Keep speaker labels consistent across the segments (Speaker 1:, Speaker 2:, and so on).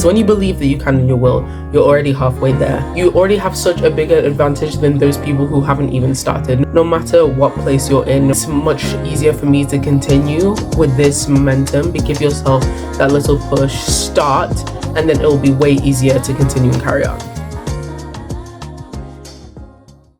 Speaker 1: So when you believe that you can and you will, you're already halfway there. You already have such a bigger advantage than those people who haven't even started. No matter what place you're in, it's much easier for me to continue with this momentum. But give yourself that little push, start, and then it'll be way easier to continue and carry on.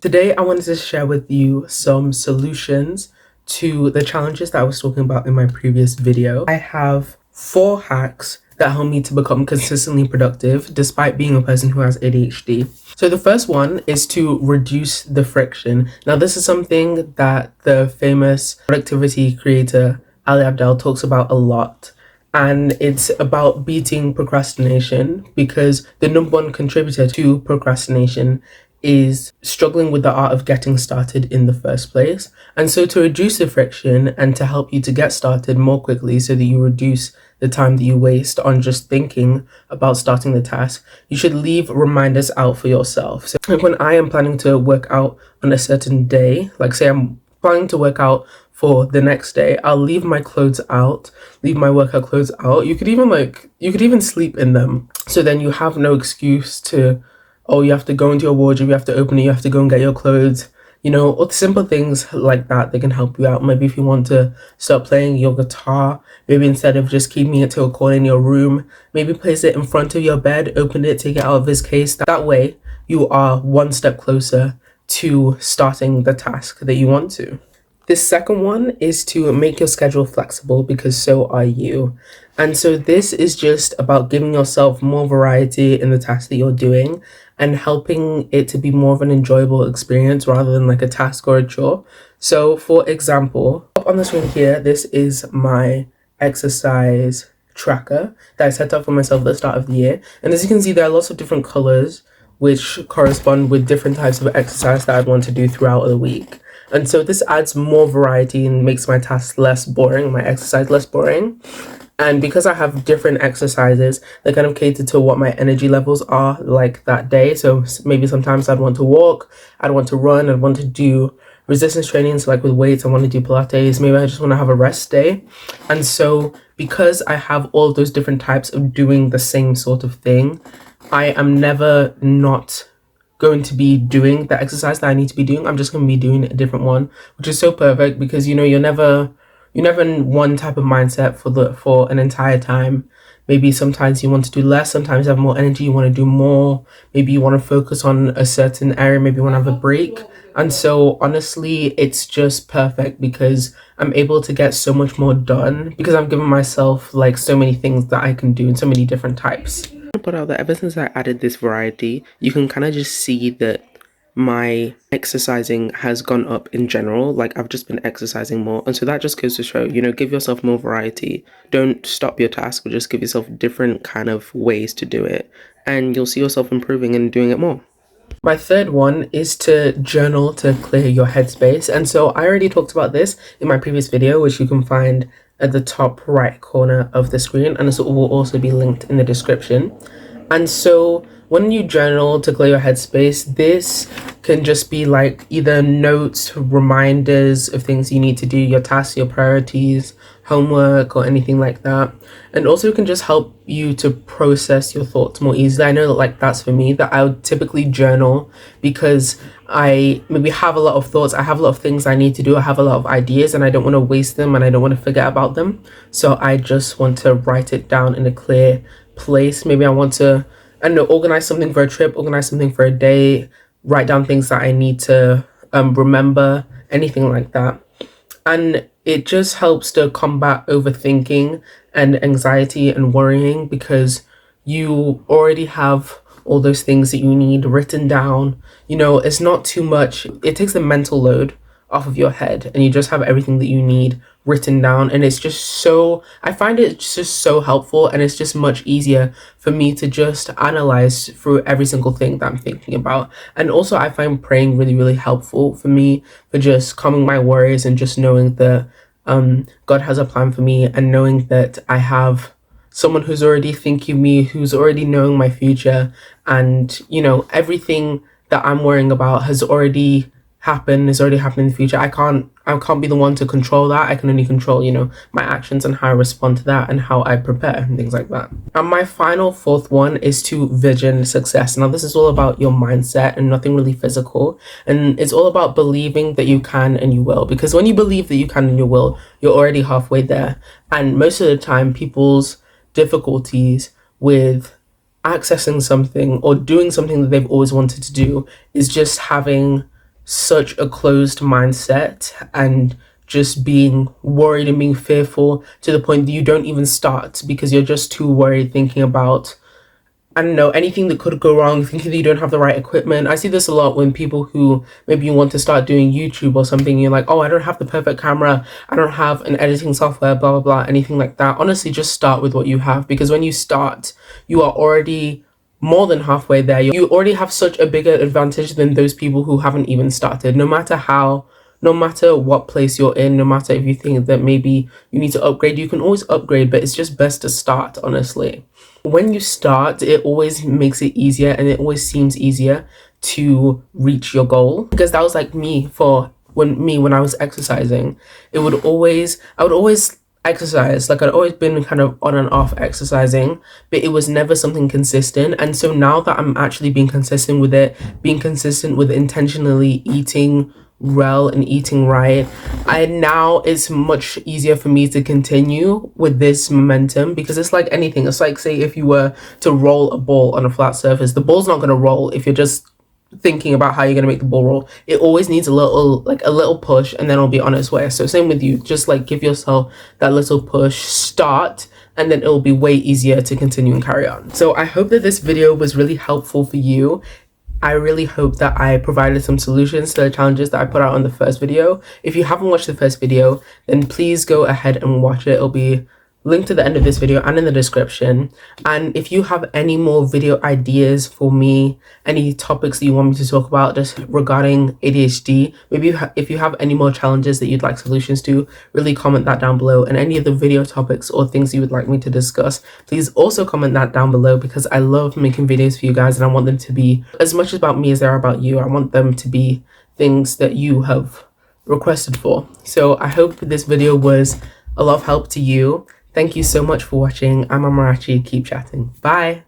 Speaker 1: Today, I wanted to share with you some solutions to the challenges that I was talking about in my previous video. I have 4 hacks that help me to become consistently productive despite being a person who has ADHD. So the first one is to reduce the friction. Now, this is something that the famous productivity creator Ali Abdaal talks about a lot. And it's about beating procrastination, because the number one contributor to procrastination is struggling with the art of getting started in the first place. And so to reduce the friction and to help you to get started more quickly so that you reduce the time that you waste on just thinking about starting the task, you should leave reminders out for yourself. So like when I am planning to work out on a certain day, like say I'm planning to work out for the next day, I'll leave my clothes out, leave my workout clothes out. You could even sleep in them. So then you have no excuse to, oh, you have to go into your wardrobe, you have to open it, you have to go and get your clothes. You know, all the simple things like that, they can help you out. Maybe if you want to start playing your guitar, maybe instead of just keeping it to a corner in your room, maybe place it in front of your bed, open it, take it out of this case. That way, you are one step closer to starting the task that you want to. The second one is to make your schedule flexible, because so are you. And so this is just about giving yourself more variety in the tasks that you're doing and helping it to be more of an enjoyable experience rather than like a task or a chore. So for example, up on the screen here, this is my exercise tracker that I set up for myself at the start of the year. And as you can see, there are lots of different colors which correspond with different types of exercise that I'd want to do throughout the week. And so this adds more variety and makes my tasks less boring, my exercise less boring. And because I have different exercises, they kind of cater to what my energy levels are like that day. So maybe sometimes I'd want to walk, I'd want to run, I'd want to do resistance training. So like with weights, I want to do Pilates. Maybe I just want to have a rest day. And so because I have all those different types of doing the same sort of thing, I am never not going to be doing the exercise that I need to be doing. I'm just going to be doing a different one, which is so perfect because, you know, you're never in one type of mindset for an entire time. Maybe sometimes you want to do less, sometimes you have more energy, you want to do more, maybe you want to focus on a certain area, maybe you want to have a break. And so honestly, it's just perfect because I'm able to get so much more done because I've given myself like so many things that I can do in so many different types. But out that ever since I added this variety, you can kind of just see that my exercising has gone up in general. Like I've just been exercising more, and so that just goes to show, you know, give yourself more variety. Don't stop your task, but just give yourself different kind of ways to do it, and you'll see yourself improving and doing it more. My third one is to journal to clear your headspace. And so I already talked about this in my previous video, which you can find at the top right corner of the screen, and this will also be linked in the description. And so when you journal to clear your headspace, this can just be like either notes, reminders of things you need to do, your tasks, your priorities, homework, or anything like that. And also it can just help you to process your thoughts more easily. I know that like that's for me, that I would typically journal because I maybe have a lot of thoughts, I have a lot of things I need to do, I have a lot of ideas, and I don't want to waste them and I don't want to forget about them. So I just want to write it down in a clear place. Maybe I want to, I don't know, organize something for a trip, organize something for a day, write down things that I need to remember, anything like that. And it just helps to combat overthinking and anxiety and worrying because you already have all those things that you need written down. You know, it's not too much. It takes the mental load off of your head and you just have everything that you need written down, and it's just so, I find it just so helpful, and it's just much easier for me to just analyze through every single thing that I'm thinking about. And also I find praying really, really helpful for me for just calming my worries and just knowing that God has a plan for me, and knowing that I have someone who's already thinking me, who's already knowing my future, and you know, everything that I'm worrying about has already happen is already happening in the future. I can't be the one to control that. I can only control, you know, my actions and how I respond to that and how I prepare and things like that. And my final fourth one is to vision success. Now this is all about your mindset and nothing really physical, and it's all about believing that you can and you will, because when you believe that you can and you will, you're already halfway there. And most of the time people's difficulties with accessing something or doing something that they've always wanted to do is just having such a closed mindset and just being worried and being fearful to the point that you don't even start because you're just too worried, thinking about, I don't know, anything that could go wrong, thinking that you don't have the right equipment. I see this a lot when people who maybe you want to start doing YouTube or something, you're like, oh, I don't have the perfect camera, I don't have an editing software, blah, blah, blah, anything like that. Honestly, just start with what you have, because when you start, you are already more than halfway there. You already have such a bigger advantage than those people who haven't even started. No matter what place you're in, no matter if you think that maybe you need to upgrade, you can always upgrade, but it's just best to start, honestly. When you start, it always makes it easier, and it always seems easier to reach your goal. Because that was like me when I was exercising. I would always exercise, like I'd always been kind of on and off exercising, but it was never something consistent. And so now that I'm actually being consistent with it, being consistent with intentionally eating well and eating right, it's much easier for me to continue with this momentum, because it's like anything. It's like, say if you were to roll a ball on a flat surface, the ball's not going to roll if you're just thinking about how you're going to make the ball roll. It always needs a little push, and then it'll be on its way. So same with you, just like give yourself that little push, start, and then it'll be way easier to continue and carry on. So I hope that this video was really helpful for you. I really hope that I provided some solutions to the challenges that I put out on the first video. If you haven't watched the first video, then please go ahead and watch it. It'll be linked to the end of this video and in the description. And if you have any more video ideas for me, any topics that you want me to talk about just regarding ADHD, maybe if you have any more challenges that you'd like solutions to, really comment that down below. And any of the video topics or things you would like me to discuss, please also comment that down below, because I love making videos for you guys, and I want them to be as much about me as they are about you. I want them to be things that you have requested for. So I hope this video was a lot of help to you. Thank you so much for watching. I'm Amarachi. Keep chatting. Bye.